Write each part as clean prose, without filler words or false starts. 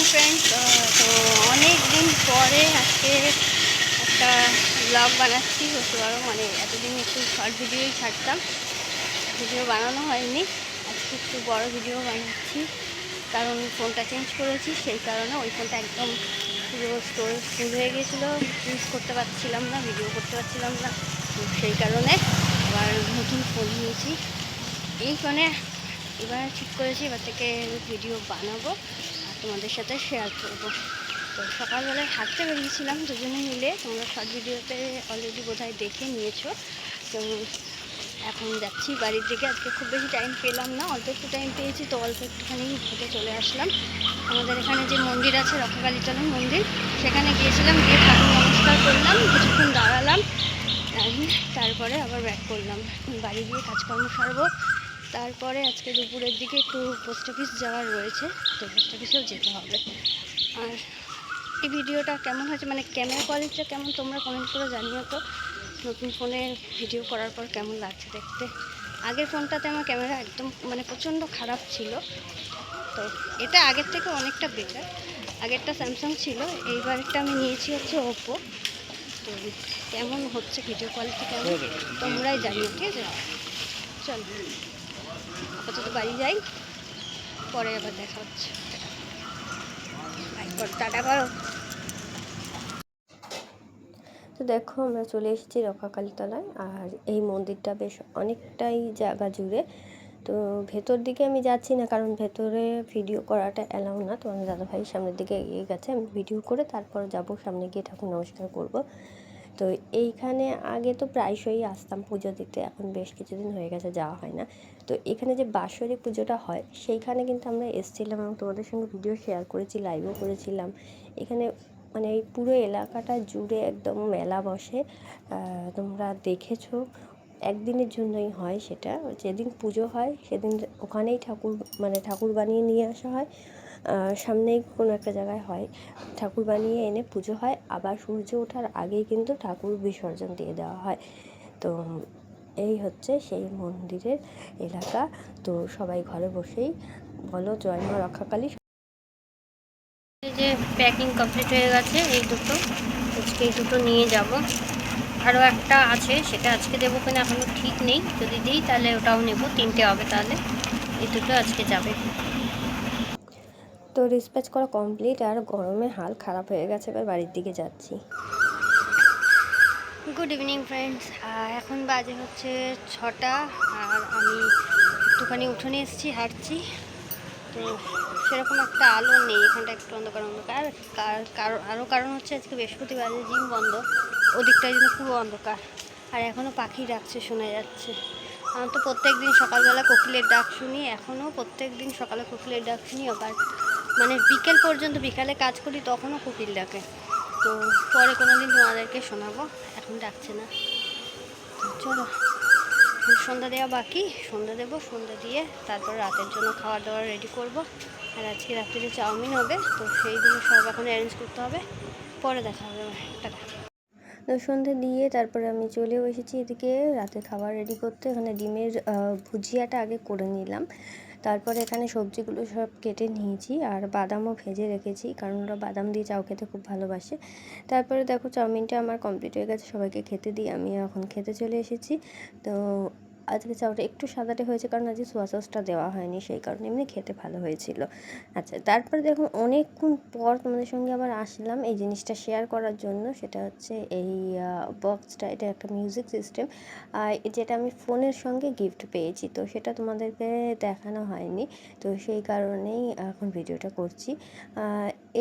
Evening friends. তো অনেক দিন পরে আজকে একটা ব্লগ বানাচ্ছি বলতে পারো। মানে এতদিন একটু শর্ট ভিডিওই ছাড়তাম, ভিডিও বানানো হয়নি। আজকে একটু বড় ভিডিও বানাচ্ছি কারণ ফোনটা চেঞ্জ করেছি, সেই কারণে ওই ফোনটা একদম পুরো স্টোরেজ ফুল হয়ে গিয়েছিলো, ইউজ করতে পারছিলাম না, ভিডিও করতে পারছিলাম না। তো সেই কারণে আবার নতুন ফোন নিয়েছি। এই ফোনে এবার ঠিক করেছি এবার থেকে ভিডিও বানাবো আর তোমাদের সাথে শেয়ার করবো। তো সকালবেলায় হাঁটতে বেরিয়েছিলাম দুজনে মিলে, তোমরা শর্ট ভিডিওতে অলরেডি বোধহয় দেখে নিয়েছো। তো এখন যাচ্ছি বাড়ির দিকে। আজকে খুব বেশি টাইম পেলাম না, অল্প একটু টাইম পেয়েছি, তো অল্প একটুখানি হেঁটে চলে আসলাম। আমাদের এখানে যে মন্দির আছে রক্ষাকালীতলা মন্দির, সেখানে গিয়েছিলাম, গিয়ে ঠাকুর নমস্কার করলাম, কিছুক্ষণ দাঁড়ালাম, তারপরে আবার ব্যাক করলাম। বাড়ি গিয়ে কাজকর্ম সারবো। তারপরে আজকে দুপুরের দিকে একটু পোস্ট অফিস যাওয়ার রয়েছে, তো পোস্ট অফিসেও যেতে হবে। আর এই ভিডিওটা কেমন হয়েছে, মানে ক্যামেরা কোয়ালিটিটা কেমন, তোমরা কমেন্ট করে জানিও তো। নতুন ফোনে ভিডিও করার পর কেমন লাগছে দেখতে। আগের ফোনটাতে আমার ক্যামেরা একদম মানে প্রচণ্ড খারাপ ছিল, তো এটা আগের থেকে অনেকটা বেটার। আগেরটা স্যামসাং ছিল, এইবারটা আমি নিয়েছি হচ্ছে ওপো। তো কেমন হচ্ছে ভিডিও কোয়ালিটি কেমন তোমরাই জানিও, ঠিক আছে? চল আপাতত বাড়ি যাই, পরে আবার দেখা হচ্ছে। টাটা করো। তো দেখো আমরা চলে এসেছি রক্ষাকালীতলায়, আর এই মন্দিরটা বেশ অনেকটাই জায়গা জুড়ে। তো ভেতর দিকে আমি যাচ্ছি না কারণ ভেতরে ভিডিও করাটা অ্যালাউ না। তো আমার দাদাভাই সামনের দিকে এগিয়ে গেছে, আমি ভিডিও করে তারপর যাব, সামনে গিয়ে ঠাকুর নমস্কার করব। তো এইখানে আগে তো প্রায়শই আসতাম পুজো দিতে, এখন বেশ কিছুদিন হয়ে গেছে যাওয়া হয় না। তো এখানে যে বাৎসরিক পুজোটা হয় সেইখানে কিন্তু আমরা এসেছিলাম এবং তোমাদের সঙ্গে ভিডিও শেয়ার করেছি, লাইভও করেছিলাম। এখানে মানে এই পুরো এলাকাটা জুড়ে একদম মেলা বসে, তোমরা দেখেছো। একদিনের জন্যই হয় সেটা, যেদিন পুজো হয় সেদিন ওখানেই ঠাকুর বানিয়ে নিয়ে আসা হয়। সামনেই কোনো একটা জায়গায় হয়, ঠাকুর বানিয়ে এনে পুজো হয়, আবার সূর্য ওঠার আগেই কিন্তু ঠাকুর বিসর্জন দিয়ে দেওয়া হয়। তো এই হচ্ছে সেই মন্দিরের এলাকা। তো সবাই ঘরে বসেই বলো জয় মা রক্ষাকালী। এই যে প্যাকিং কমপ্লিট হয়ে গেছে, এই দুটো আজকে এই দুটো নিয়ে যাব। আরও একটা আছে, সেটা আজকে দেবো কিনা এখনও ঠিক নেই, যদি দিই তাহলে ওটাও নেব, তিনটে হবে তাহলে। এই দুটো আজকে যাবে। তো ডিসপ্যাচ করা কমপ্লিট, আর গরমে হাল খারাপ হয়ে গেছে, এবার বাড়ির দিকে যাচ্ছি। Good evening friends. এখন বাজে হচ্ছে 6টা, আর আমি একটুখানি উঠোনে এসেছি, হাঁটছি। তো সেরকম একটা আলো নেই এখানটা, একটু অন্ধকার অন্ধকার। আরও কারণ হচ্ছে আজকে বৃহস্পতিবার, জিম বন্ধ, ওদিকটার জন্য পুরো অন্ধকার। আর এখনও পাখি ডাকছে শোনা যাচ্ছে। আমার তো প্রত্যেক দিন সকালবেলা কোকিলের ডাক শুনি, এখনও প্রত্যেক দিন সকালে কোকিলের ডাক শুনি। আবার মানে বিকেল পর্যন্ত, বিকালে কাজ করি তখনও কোকিল ডাকে। তো পরে কোনো দিন তোমাদেরকে শোনাবো, এখন ডাকছে না। চলো, সন্ধ্যা দেওয়া বাকি, সন্ধ্যা দেবো, সন্ধ্যা দিয়ে তারপর রাতের জন্য খাওয়ার দাওয়ার রেডি করব। আর আজকে রাত্রিরে চাউমিন হবে, তো সেইগুলো সব এখন অ্যারেঞ্জ করতে হবে, পরে দেখা হবে। টাটা। তো সন্ধে দিয়ে তারপরে আমি চলেও এসেছি এদিকে রাতে খাবার রেডি করতে। এখানে ডিমের ভুজিয়াটা আগে করে নিলাম, তারপরে এখানে সবজিগুলো সব কেটে নিয়েছি, আর বাদামও ভেজে রেখেছি কারণ ওরা বাদাম দিয়ে চাউ খেতে খুব ভালোবাসে। তারপরে দেখো চাউমিনটা আমার কমপ্লিট হয়ে গেছে, সবাইকে খেতে দিয়ে আমি এখন খেতে চলে এসেছি। তো আজকে চাউটা একটু সাদাটে হয়েছে কারণ আজকে সোয়া সসটা দেওয়া হয়নি, সেই কারণে এমনি খেতে ভালো হয়েছিল। আচ্ছা, তারপরে দেখুন অনেকক্ষণ পর তোমাদের সঙ্গে আবার আসলাম এই জিনিসটা শেয়ার করার জন্য। সেটা হচ্ছে এই বক্সটা, এটা একটা মিউজিক সিস্টেম, যেটা আমি ফোনের সঙ্গে গিফট পেয়েছি। তো সেটা তোমাদেরকে দেখানো হয়নি, তো সেই কারণেই এখন ভিডিওটা করছি।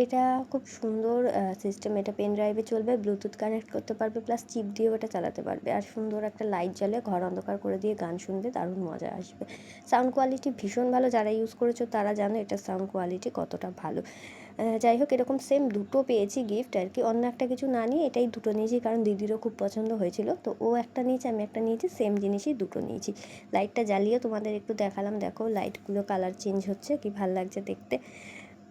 এটা খুব সুন্দর সিস্টেম, এটা পেন ড্রাইভে চলবে, ব্লুটুথ কানেক্ট করতে পারবে, প্লাস চিপ দিয়েও এটা চালাতে পারবে। আর সুন্দর একটা লাইট জ্বলে, ঘর অন্ধকার করে দিয়ে গান শুনবে, দারুণ মজা আসবে। সাউন্ড কোয়ালিটি ভীষণ ভালো, যারা ইউজ করেছো তারা জানো এটা সাউন্ড কোয়ালিটি কতটা ভালো। যাই হোক, এরকম সেম দুটো পেয়েছি গিফট আর কি, অন্য একটা কিছু না নিয়ে এটাই দুটো নিয়েছি কারণ দিদিরও খুব পছন্দ হয়েছিল। তো ও একটা নিয়েছে, আমি একটা নিয়েছি, সেম জিনিসই দুটো নিয়েছি। লাইটটা জ্বালিয়ে তোমাদের একটু দেখালাম, দেখো লাইটগুলো কালার চেঞ্জ হচ্ছে, কি ভালো লাগছে দেখতে।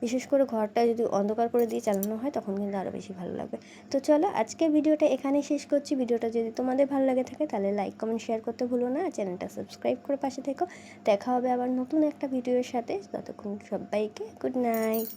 বিশেষ করে ঘরটা যদি অন্ধকার করে দিয়ে চালানো হয় তখন কিন্তু আরও বেশি ভালো লাগবে। তো চলো আজকে ভিডিওটা এখানেই শেষ করছি। ভিডিওটা যদি তোমাদের ভালো লাগে থাকে তাহলে লাইক কমেন্ট শেয়ার করতে ভুলো না, চ্যানেলটা সাবস্ক্রাইব করে পাশে থেকো। দেখা হবে আবার নতুন একটা ভিডিওর সাথে, ততক্ষণ সবাইকে গুড নাইট।